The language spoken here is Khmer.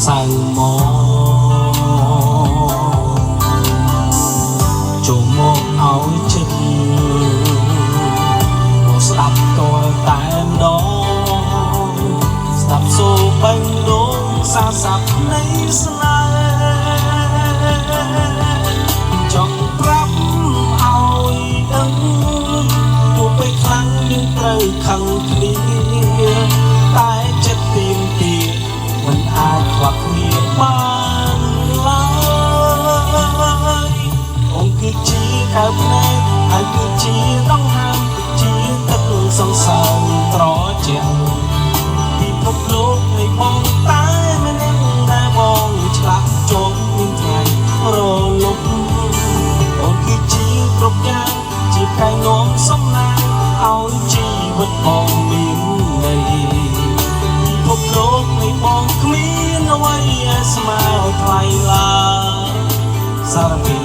សៅមកចូលមកឲ្យចិត្តមកស្ដាប់តលតែម្ដងស្ដាប់សូបេងដូងសាសាប់នៃស្នេហ៍ចង់ប្រាប់ឲ្យដឹងទោះពេលខ្លាំងយើងត្រូវខឹងគ្នាតែចិត្តទៀមទាមិនអាចខ្វះគ្នាបានឡើយអូនគឺជាកៅភ្នែកហើយគឺជាដង្ហើមជាទឹកសង្សារត្រជាក់ពិភពលោកនៃបងតែម្នាក់ដែលបងឆ្លាក់ចូលមានថ្ងៃរលត់អូនគឺជាគ្រប់យ៉ាងជាកាយនាំសំណាងឲ្យជីវិតបងមានន័យពិភពលោកនៃបងគ្មានអ្វីស្មើថ្លៃឡើយសារពី